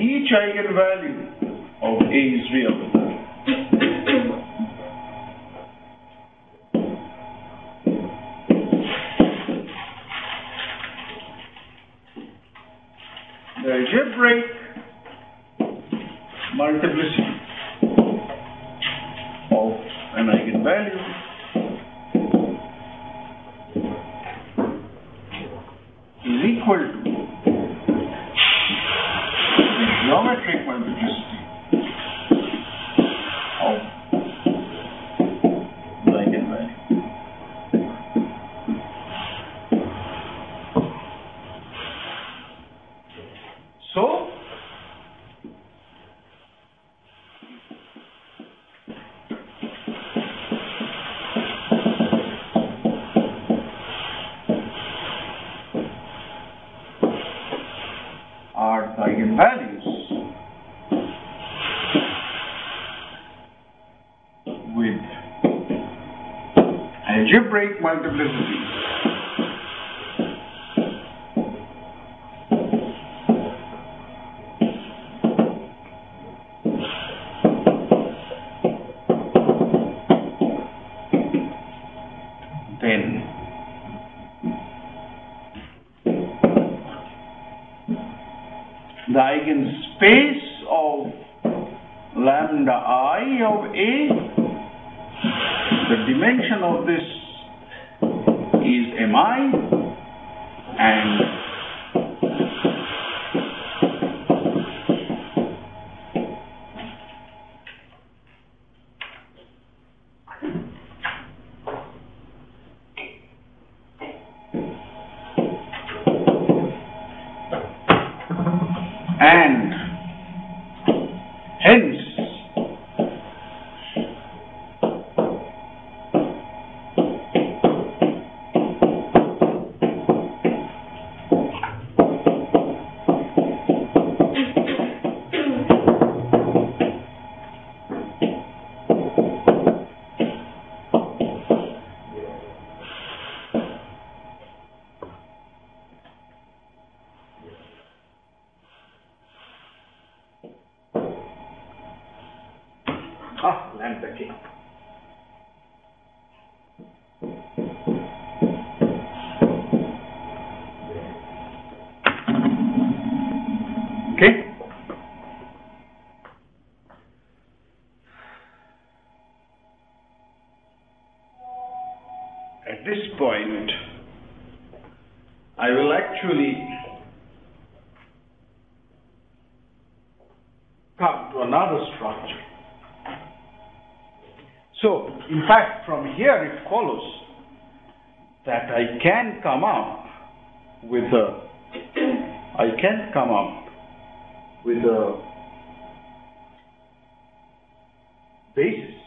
each eigenvalue of A is real. The algebraic multiplicity of an eigenvalue is equal to the geometric multiplicity of the eigenvalue. So, are the eigenvalues with algebraic multiplicity then the eigenspace of lambda I of A, the dimension of this is Mi, and hence lambda K. Okay. At this point, I will actually come to another structure. So, in fact, from here it follows that I can come up with a basis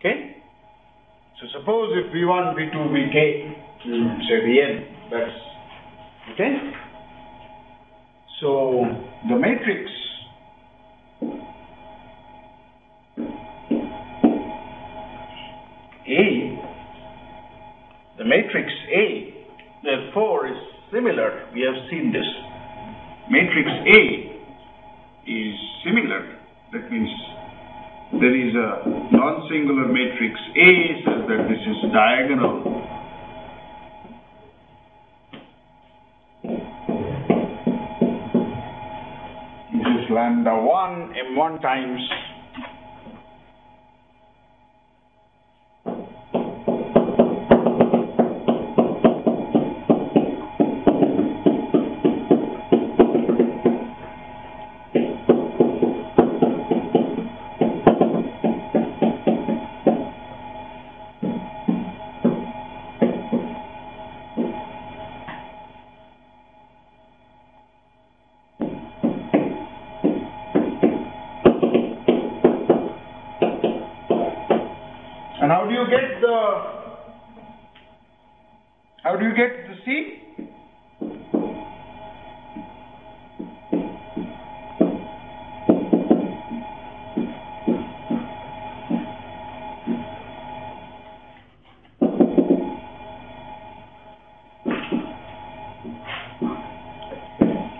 Okay? So suppose if V1, V2, Vk, say Vn, that's okay? So the matrix A, therefore is similar. We have seen this. Matrix A is similar. That means there is a non-singular matrix A such that this is diagonal. This is lambda 1 M1 times How do you get the C?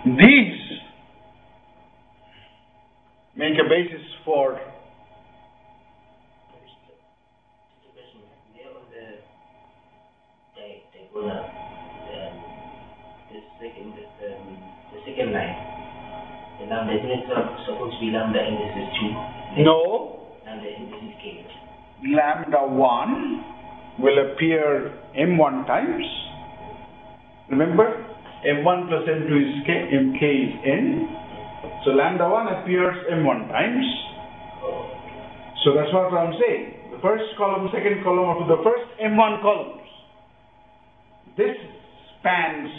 These make a basis for the second line. The lambda is not supposed to be lambda and this is 2. No. Lambda and this is k. Lambda 1 will appear m1 times. Remember, m1 plus m2 is k, mk is n. So lambda 1 appears m1 times. So that's what I'm saying. The first column, second column, or to the first m1 columns. This spans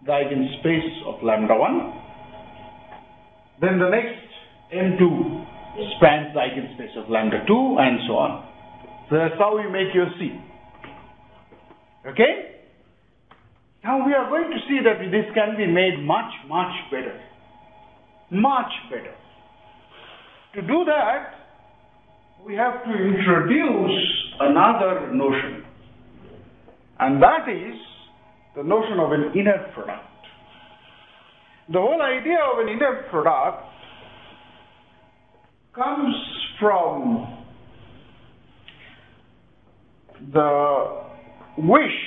the eigenspace of lambda 1. Then the next m2 spans the eigenspace of lambda 2 and so on. So that's how you make your C. Okay? Now we are going to see that this can be made much, much better. Much better. To do that, we have to introduce another notion. And that is the notion of an inner product. The whole idea of an inner product comes from the wish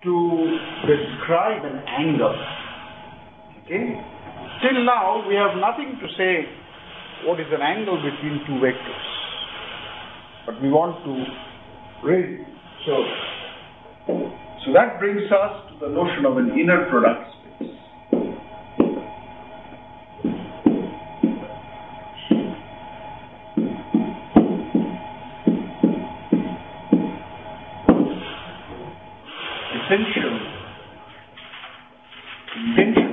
to describe an angle. Okay? Till now, we have nothing to say what is an angle between two vectors. But we want to raise it. So that brings us to the notion of an inner product space. Essential intention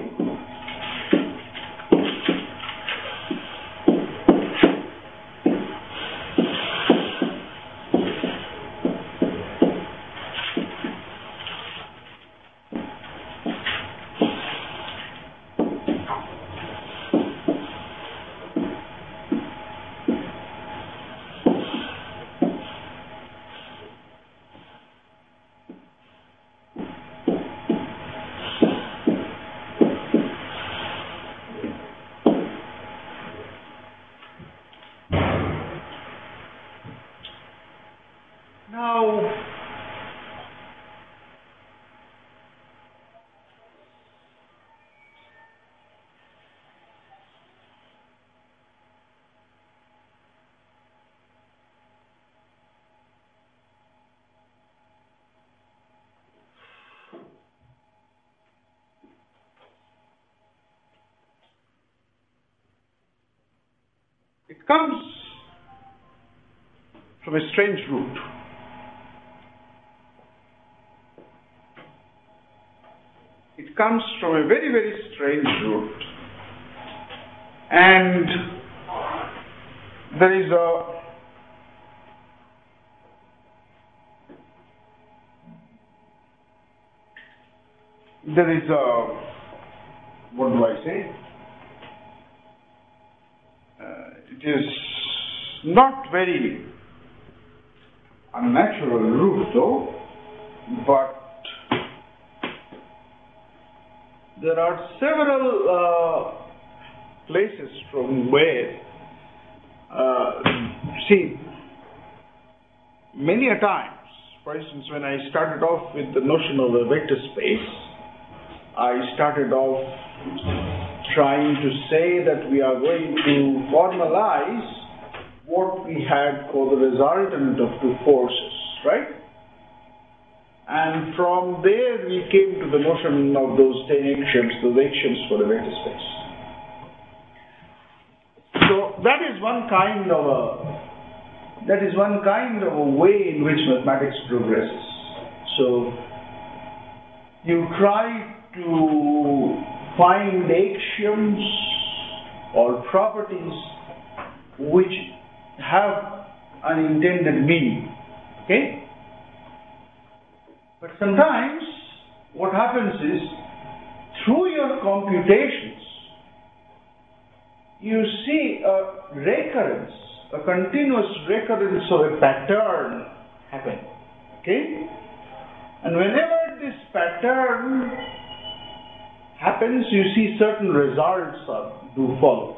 it comes from a strange root. It comes from a very, very strange root. And there is what do I say? It is not very unnatural root though, but there are several places from where, many a times, for instance, when I started off with the notion of a vector space, I started off trying to say that we are going to formalize what we had called the resultant of two forces, right? And from there we came to the notion of those 10 actions, those actions for a vector space. So that is one kind of a way in which mathematics progresses. So you try to find axioms or properties which have an intended meaning. Okay? But sometimes what happens is, through your computations, you see a recurrence, a continuous recurrence of a pattern happen. Okay? And whenever this pattern happens, you see certain results do follow.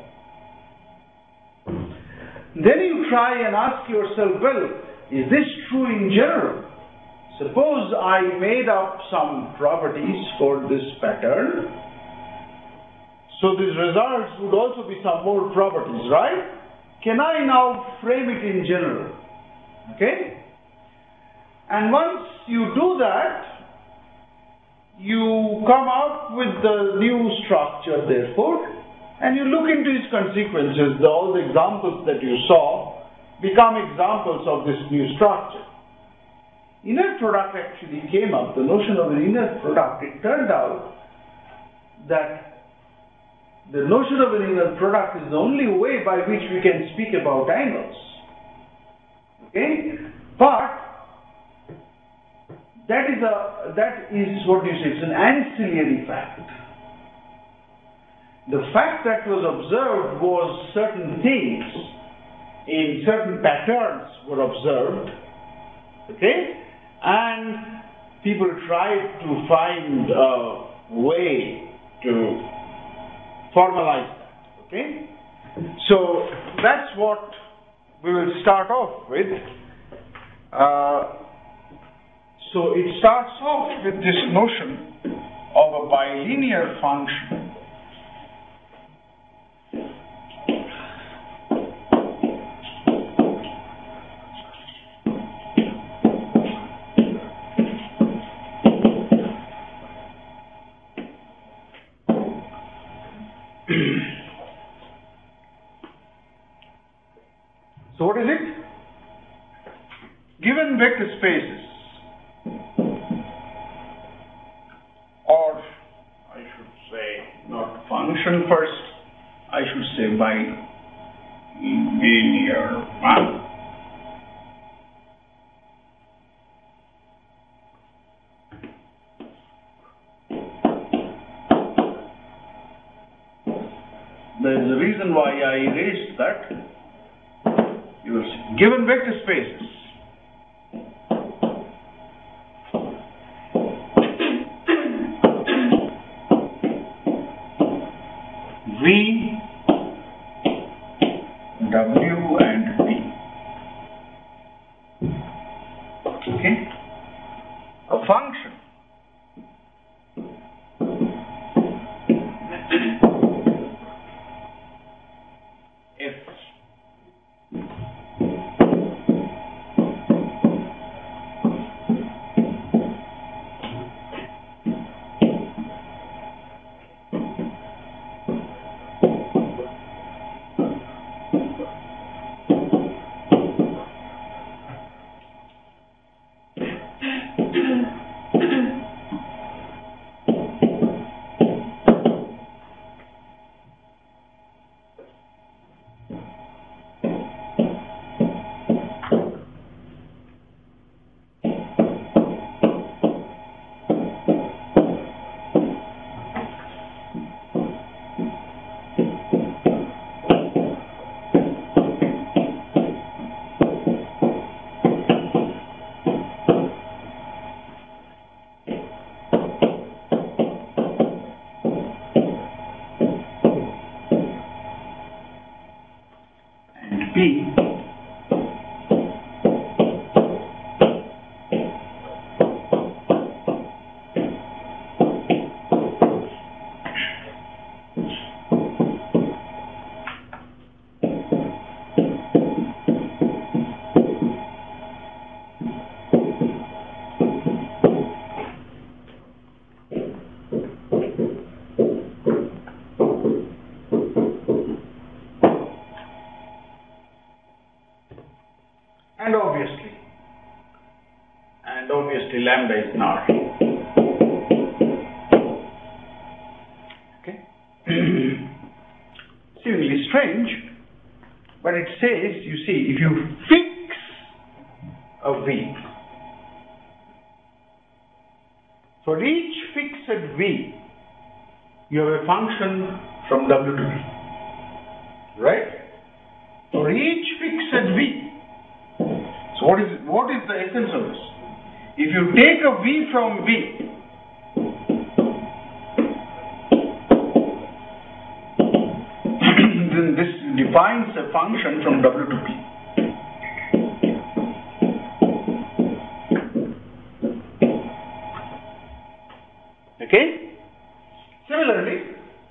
Then you try and ask yourself, well, is this true in general? Suppose I made up some properties for this pattern, so these results would also be some more properties, right? Can I now frame it in general? Okay? And once you do that, you come up with the new structure, therefore, and you look into its consequences. All the examples that you saw become examples of this new structure. Inner product actually came up, the notion of an inner product. It turned out that the notion of an inner product is the only way by which we can speak about angles. Okay? But that is what you say, it's an ancillary fact. The fact that was observed was certain things in certain patterns were observed, okay, and people tried to find a way to formalize that, okay. So that's what we will start off with. So it starts off with this notion of a bilinear function. So what is it? Given vector spaces, or I should say not function first, I should say bilinear map. There is a reason why I erased that. You will see. Given vector spaces, V, W, and P. Okay? A function F P. And obviously lambda is not. Okay. strange, but it says, you see, if you fix a V, for each fixed V, you have a function from W to V, right? For each fixed V. So what is the essence of this? If you take a V from V, then this defines a function from W to P. Okay? Similarly,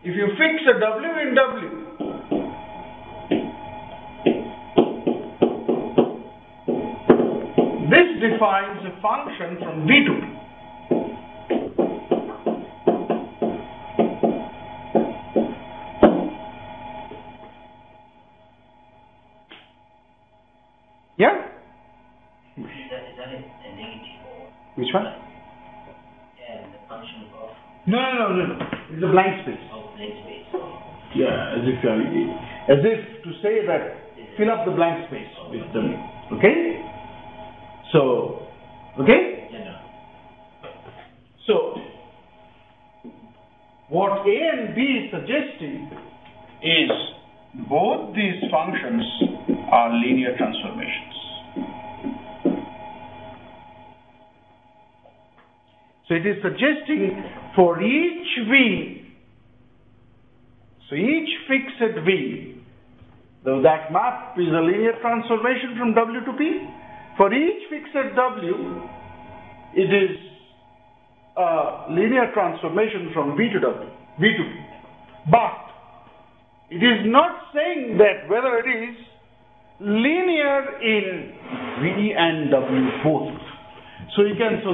if you fix a W in W, this defines a function from V to P. Yeah? Is that a negative or? Which one? Yeah, the function of. No. It's a blank space. Oh, blank space. Yeah, as if to say that fill up the blank space with W. Okay? So, okay? Yeah, no. So, what A and B is suggesting is both these functions are linear transformations. So it is suggesting for each V, so each fixed V, though that map is a linear transformation from W to P, for each fixed W, it is a linear transformation from V to W, V to P. But it is not saying that whether it is linear in V and W both. So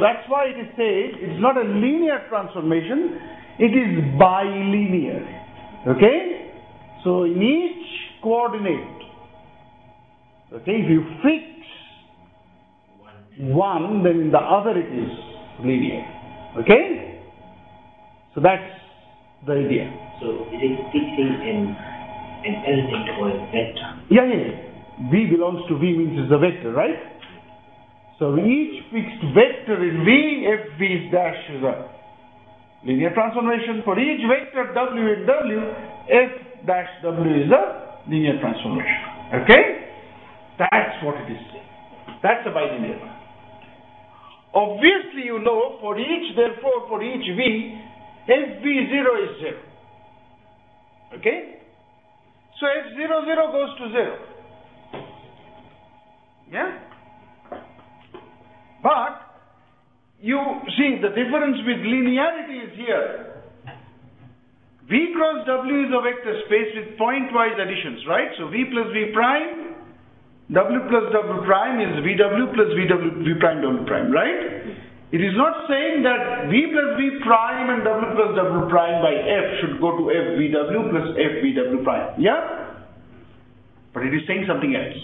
that's why it is said it's not a linear transformation, it is bilinear. Okay? So in each coordinate, okay, if you fix one, then in the other it is linear. Okay? So that's the idea. So is it fixing an element or a vector? Yeah. V belongs to V means it's a vector, right? So each fixed vector in V, f V dash is a linear transformation. For each vector W in W, f dash W is a linear transformation. Okay? That's what it is saying. That's a bilinear. Obviously, you know, for each V, FV0 is 0. Okay? So F00 goes to 0. Yeah? But, you see, the difference with linearity is here. V cross W is a vector space with pointwise additions, right? So V plus V prime, W plus W prime is VW plus V prime W prime, right? It is not saying that V plus V prime and W plus W prime by F should go to F VW plus F VW prime. Yeah? But it is saying something else.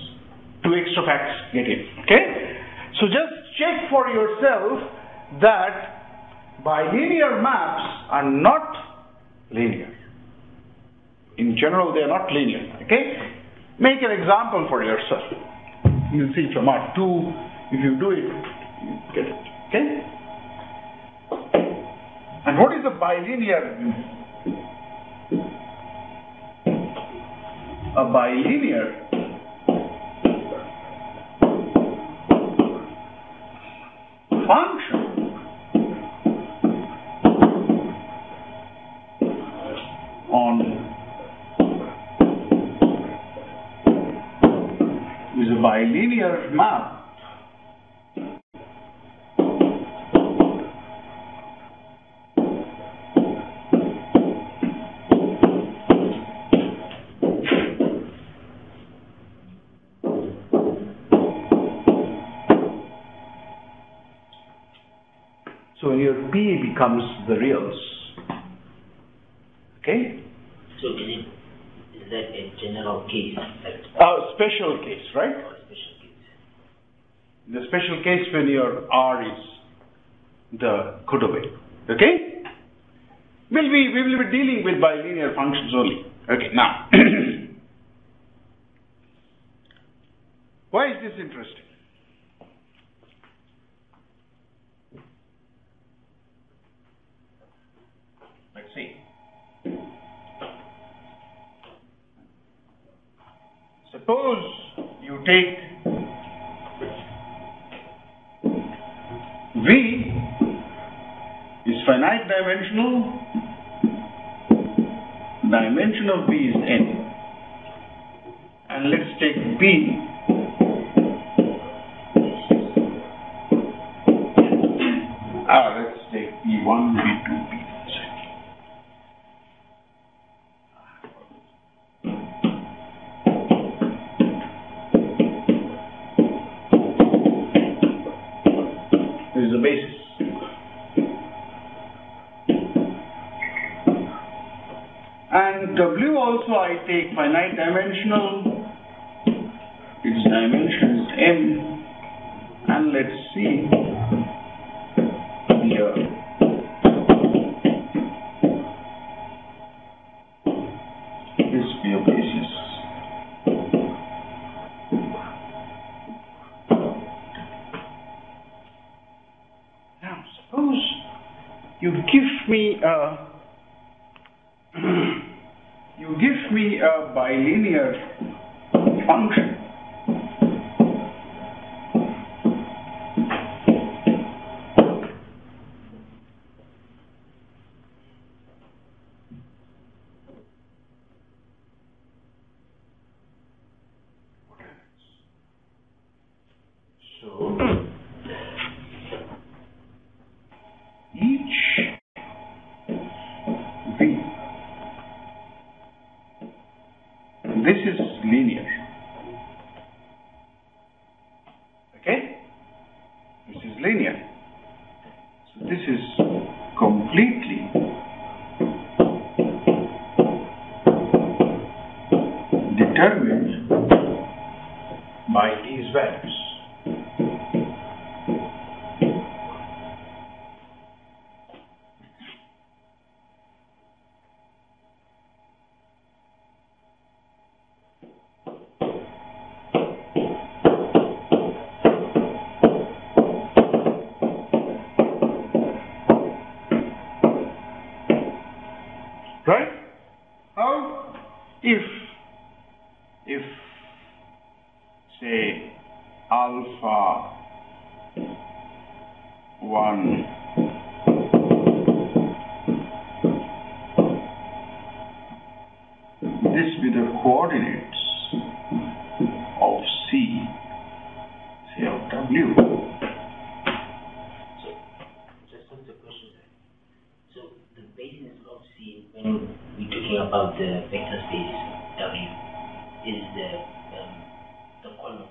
Two extra facts get in. Okay? So just check for yourself that bilinear maps are not linear. In general, they are not linear. Okay? Make an example for yourself. You'll see from Art 2, if you do it, you get it. Okay? And what is a bilinear? A bilinear function is a bilinear map so when your P becomes the reals. Okay? So is that a general case? Special case, right? Or a special case? The special case when your R is the Kudaway. Okay? We will be dealing with bilinear functions only. Okay, now Why is this interesting? Let's see. Suppose you take V is finite dimensional, dimension of V is n, and let's take B let's take B1, B2, B3. This is the basis. And W also I take finite dimensional, its dimension is m, and let's see here. This be a basis. Now suppose you give me a bilinear function. So each V, this is linear, okay? This is linear. So this is completely determined by these values. Right? How if say alpha 1 this be the coordinates of C, say of W. So, just some question there. So, the basis of C, when we're talking about the vector space W, is the column.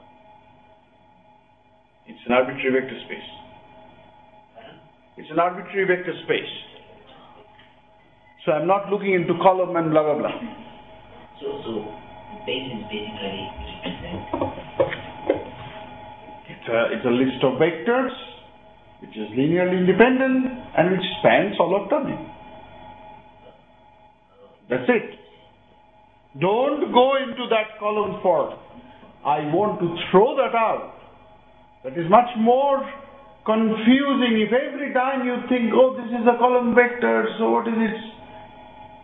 It's an arbitrary vector space. It's an arbitrary vector space. So I'm not looking into column and blah blah blah. So the basis basically represents. It's a list of vectors which is linearly independent and which spans all of W. That's it. Don't go into that column form. I want to throw that out. That is much more confusing. If every time you think, oh, this is a column vector, so what is its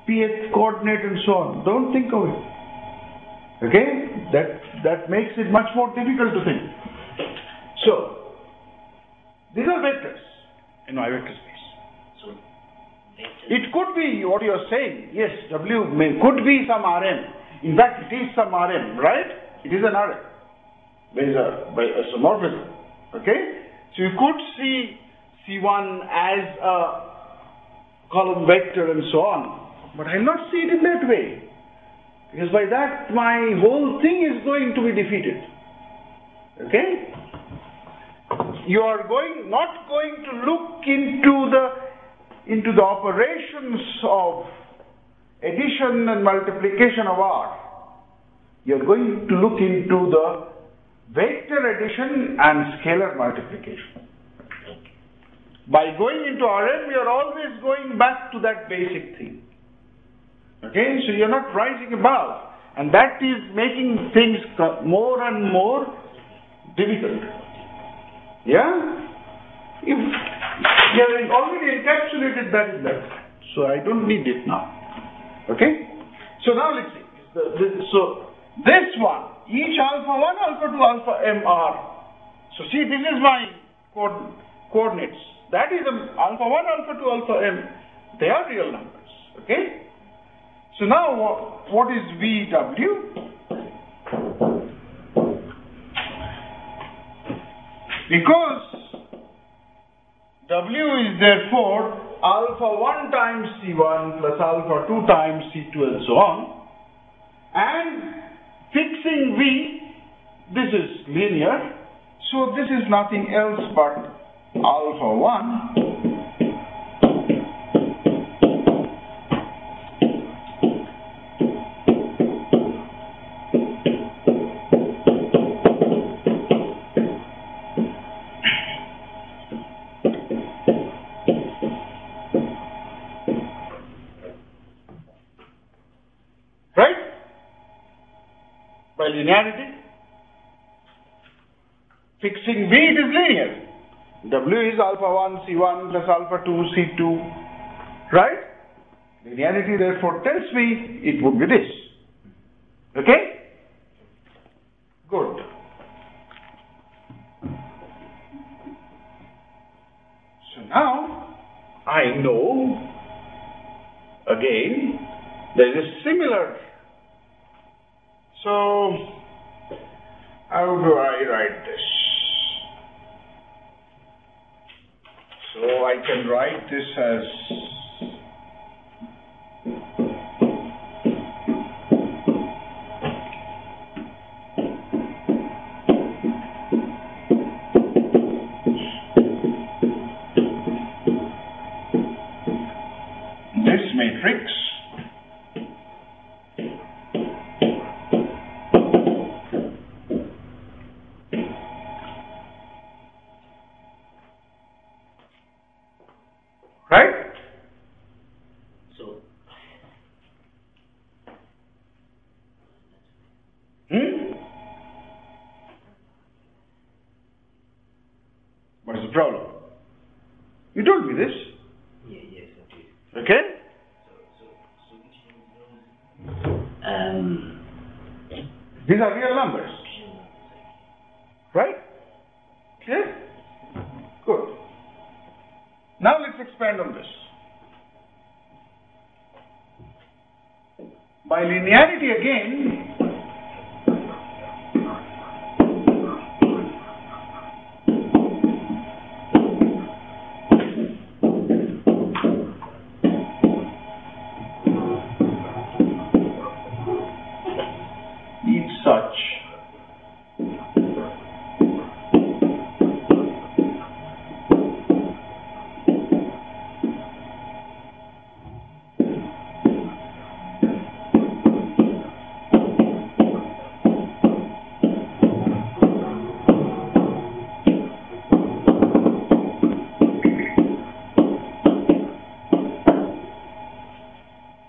pth coordinate and so on. Don't think of it. Okay? That makes it much more difficult to think. So, these are vectors in my vector space. So, it could be what you are saying. Yes, W could be some Rm. In fact, it is some Rm, right? It is an Rm. There is by isomorphism. Okay? So you could see C1 as a column vector and so on. But I will not see it in that way. Because by that my whole thing is going to be defeated. Okay? You are not going to look into the operations of addition and multiplication of R. You are going to look into the vector addition and scalar multiplication. By going into Rm, you are always going back to that basic thing. Okay, so you are not rising above, and that is making things more and more difficult. Yeah? If you have already encapsulated that in that, so I don't need it now. Okay? So now let's see. So this one, each alpha 1, alpha 2, alpha m are. So see, this is my coordinates. That is alpha 1, alpha 2, alpha m. They are real numbers. Okay? So now what is VW? Because W is therefore alpha 1 times C1 plus alpha 2 times C2 and so on. And fixing V, this is linear. So this is nothing else but alpha 1 linearity. Fixing V, it is linear. W is alpha 1 C1 plus alpha 2 C2. Right? Linearity therefore tells me it would be this. Okay? Good. So now I know again there is a similar. So, how do I write this? So, I can write this as this matrix What is the problem? You told me this. Yes, I did. Okay? These are real numbers. Right? Clear? Good. Now let's expand on this. By linearity again, such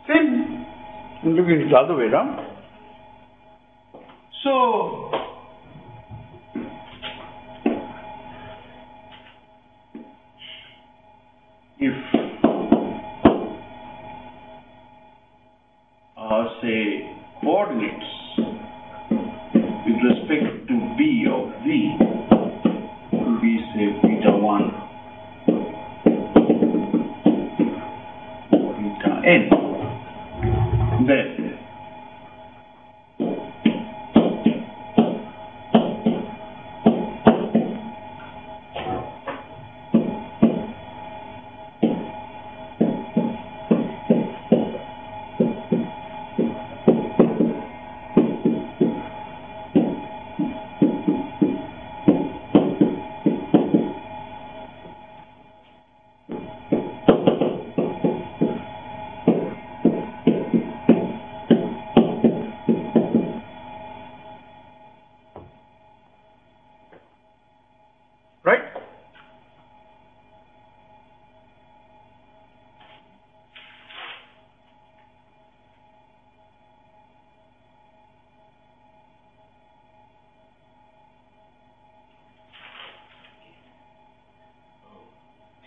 same. Look at it the other way around. So, if say coordinates with respect to B of V will be say beta 1, beta n, then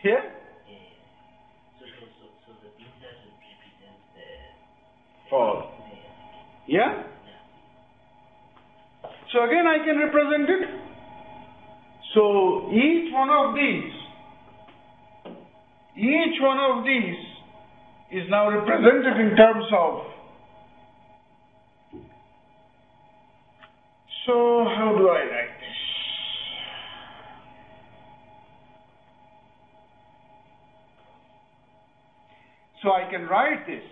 Here? So the betas would represent the For. Yeah? So again I can represent it. So each one of these is now represented in terms of. So how do I write this? So I can write this.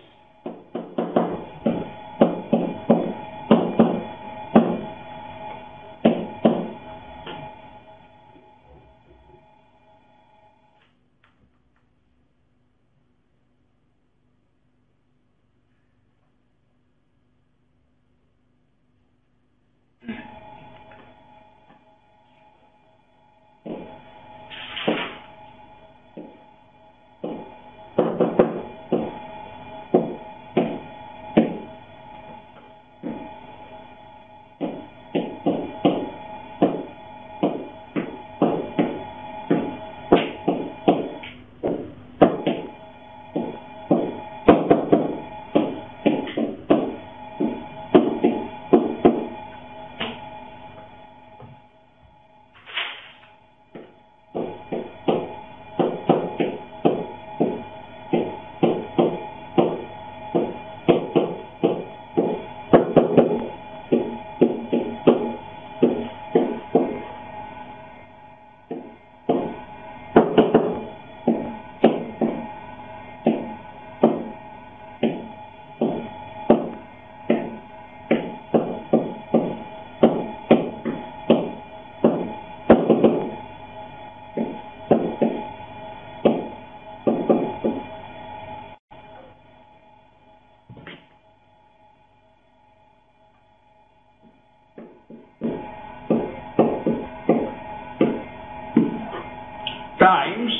Times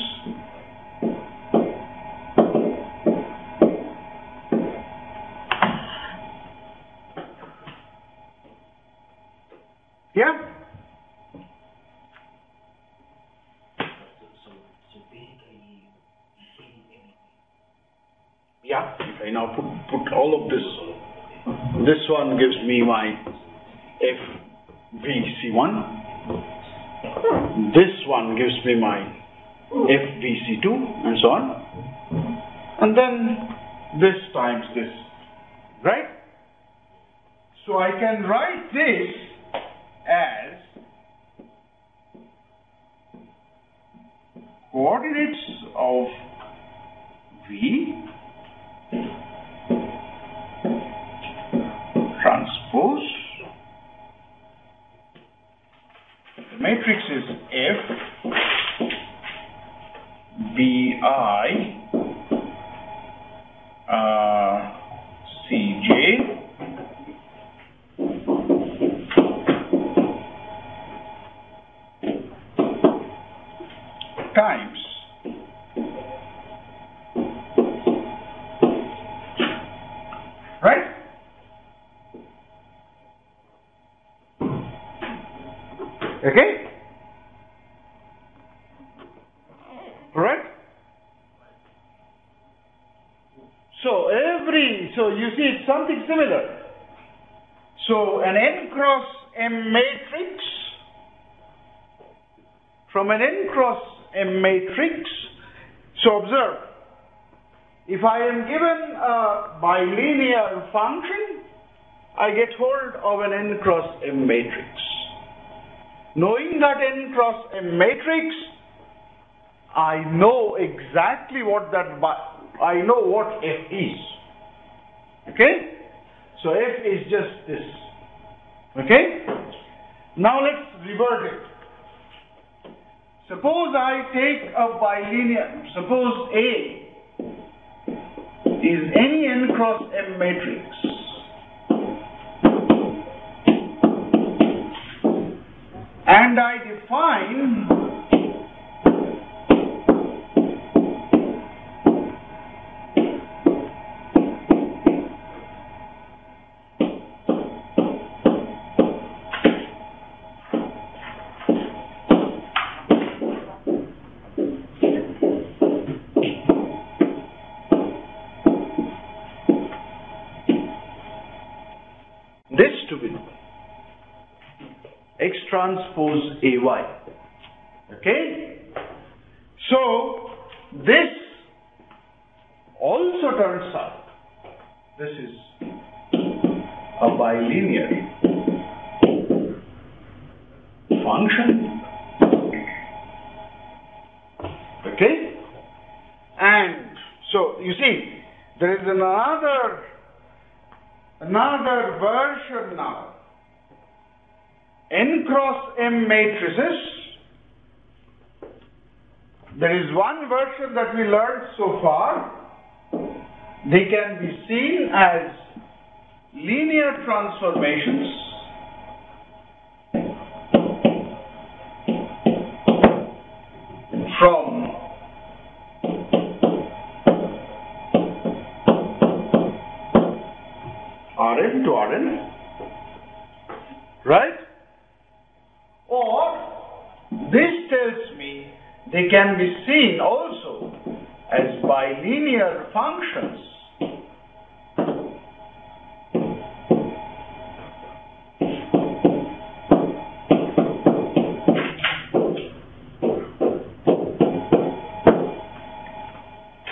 yeah. So basically, Yeah, if I now put all of this, this one gives me my FVC1, this one gives me my FVC2, and so on, and then this times this, right? So I can write this as coordinates of V transpose. The matrix is F BI CJ times right? Okay? Right? So you see it's something similar. So an n cross m matrix, from an n cross m matrix, so observe, if I am given a bilinear function, I get hold of an n cross m matrix. Knowing that n cross m matrix, I know exactly what I know what F is. Okay? So F is just this. Okay? Now let's revert it. Suppose I take a bilinear, suppose A is any n cross m matrix. And I define transpose AY. Okay? So, this also turns out, this is a bilinear function. Okay? And so, you see, there is another version now. N cross M matrices. There is one version that we learned so far. They can be seen as linear transformations from Rn to Rn, right? Or this tells me they can be seen also as bilinear functions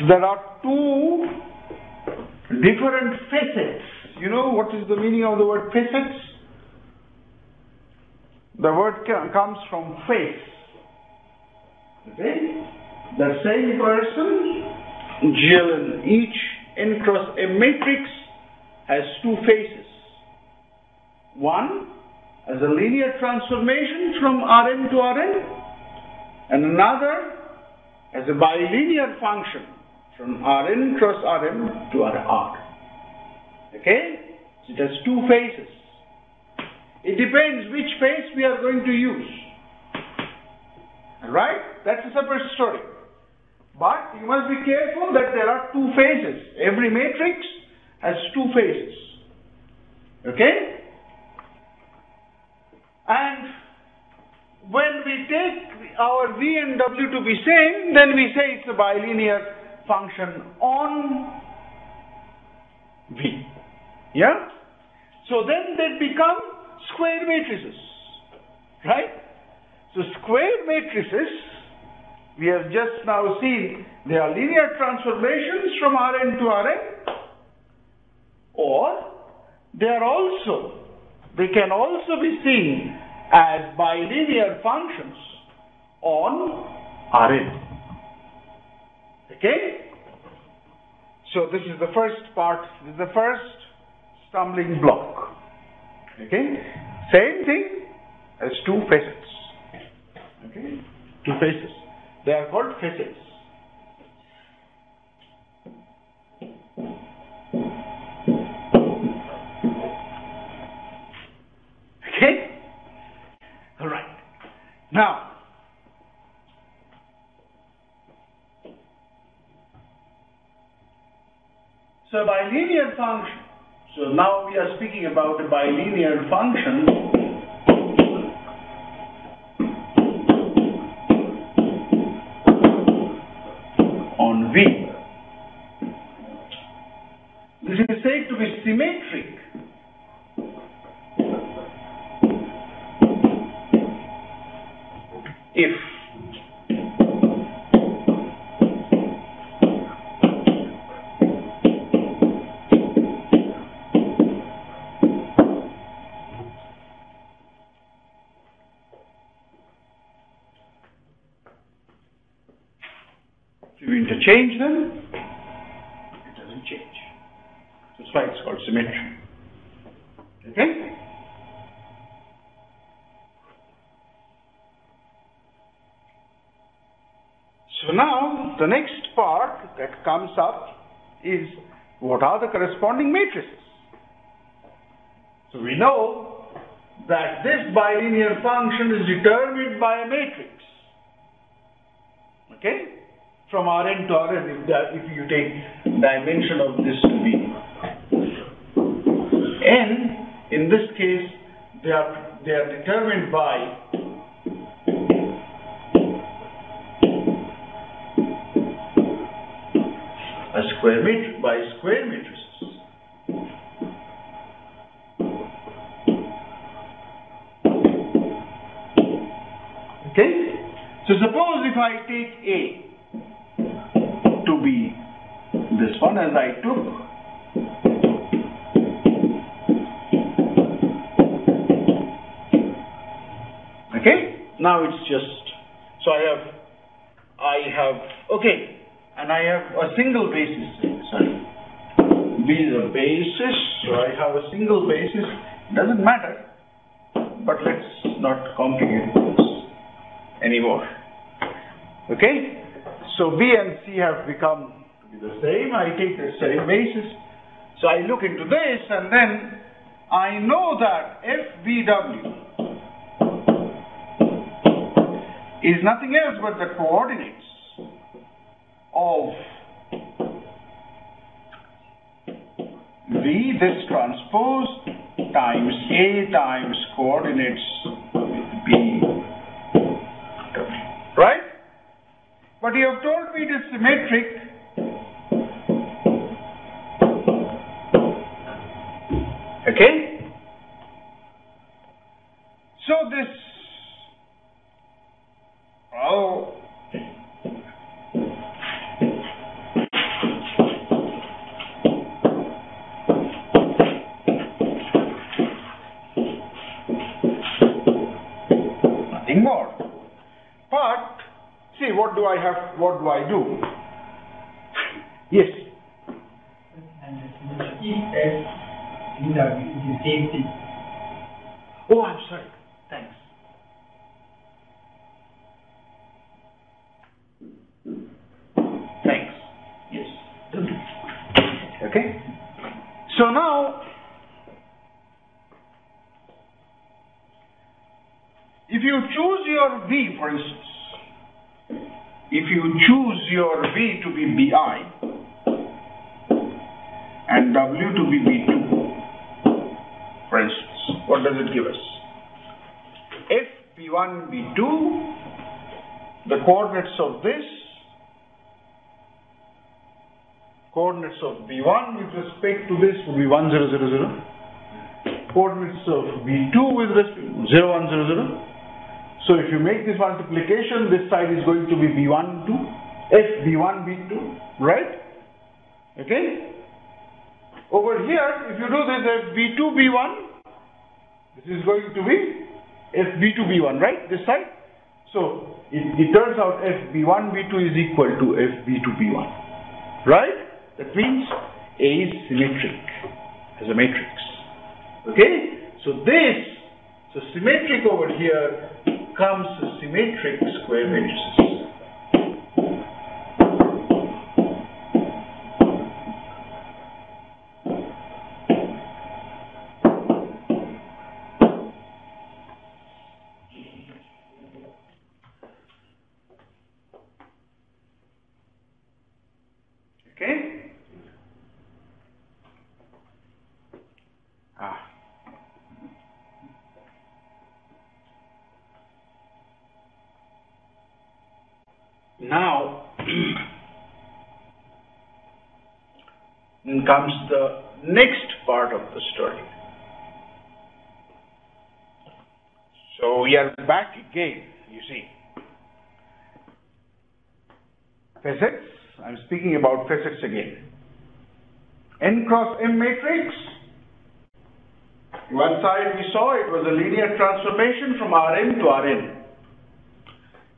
there are two different facets. You know what is the meaning of the word facets? The word comes from face. Okay? The same person, GLN, each N cross M matrix has two faces. One as a linear transformation from Rn to Rn, and another as a bilinear function from Rn cross Rm to Rr. Okay? So it has two faces. It depends which face we are going to use. Right? That's a separate story. But you must be careful that there are two phases. Every matrix has two phases. Okay? And when we take our V and W to be same, then we say it's a bilinear function on V. Yeah? So then they become square matrices. Right? So square matrices, we have just now seen, they are linear transformations from Rn to Rn, or they can also be seen as bilinear functions on Rn. Okay? So this is the first part, this is the first stumbling block. Okay? Same thing as two facets. Okay? Two faces. They are called facets. Okay? Alright. Now, so bilinear function. So now we are speaking about a bilinear function on V. This is said to be symmetric if you interchange them, it doesn't change. That's why it's called symmetry. Okay? So now, the next part that comes up is, what are the corresponding matrices? So we know that this bilinear function is determined by a matrix. Okay? From Rn to Rn, if you take dimension of this to be n, in this case they are determined by a square matrix, by square matrices. Okay? So suppose if I take A to be this one as I took, okay? Now it's just, so I have, okay, and I have a single basis, sorry. B is a basis, so I have a single basis, doesn't matter, but let's not complicate this anymore. Okay? So B and C have become the same, I take the same basis, so I look into this and then I know that FBW is nothing else but the coordinates of V, this transpose, times A times coordinates with B. Right? But you have told me it is symmetric. Okay? So this, oh, nothing more. But see, what do I have? What do I do? Yes. Oh, I'm sorry. Thanks. Thanks. Yes. Okay. So now, if you choose your V, for instance, if you choose your V to be BI and W to be B2, for instance, what does it give us? F B1, B2, the coordinates of this, coordinates of B1 with respect to this will be 1, 0, 0, 0. Coordinates of B2 with respect to 0, 1, 0, 0. So if you make this multiplication, this side is going to be B1, 2, F B1, B2, right? Okay? Over here, if you do this F B2, B1, this is going to be F B2, B1, right? This side. So it turns out F B1, B2 is equal to F B2, B1, right? That means A is symmetric as a matrix. Okay? So symmetric over here comes a symmetric square matrices. Okay? Now, comes the next part of the story. So we are back again, you see. Facets, I'm speaking about facets again. N cross M matrix. One side we saw it was a linear transformation from Rn to Rn.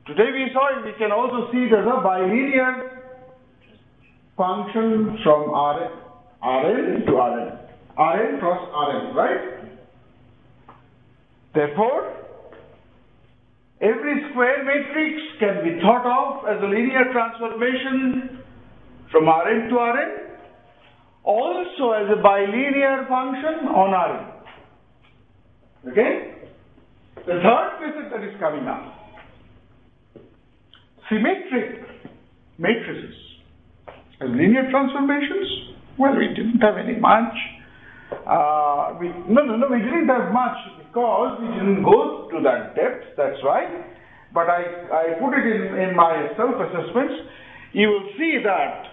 Today we saw it, we can also see it as a bilinear function from Rn to Rn. Rn cross Rn, right? Therefore, every square matrix can be thought of as a linear transformation from Rn to Rn, also as a bilinear function on Rn. Okay? The third facet that is coming up. Symmetric matrices as linear transformations. Well, we didn't have any much. We didn't have much because we didn't go to that depth. That's right. But I put it in my self-assessments. You will see that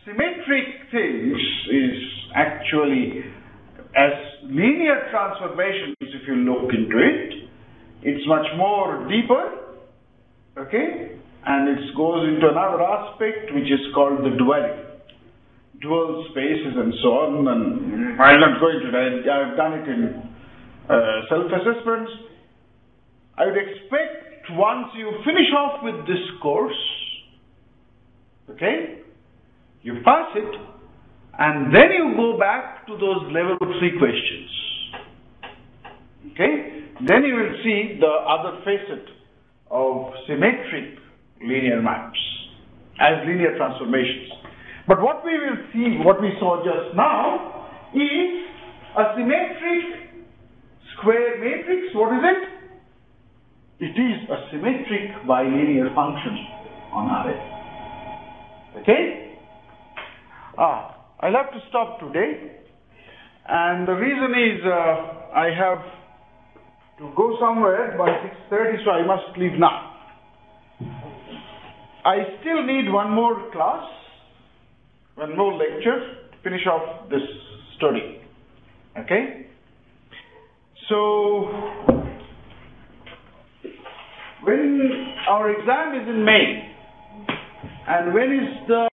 symmetric things is actually as linear transformations. If you look into it, it's much more deeper Okay? And it goes into another aspect which is called the duality. Dual spaces and so on, and I'm not going to that. I've done it in self-assessments. I would expect once you finish off with this course, okay, you pass it, and then you go back to those level 3 questions. Okay? Then you will see the other facet of symmetric linear maps as linear transformations. But what we will see, what we saw just now, is a symmetric square matrix. What is it? It is a symmetric bilinear function on Rn. Okay? I'll have to stop today. And the reason is I have to go somewhere by 6:30, so I must leave now. I still need one more class, one more lecture to finish off this study. Okay? So, when our exam is in May, and when is the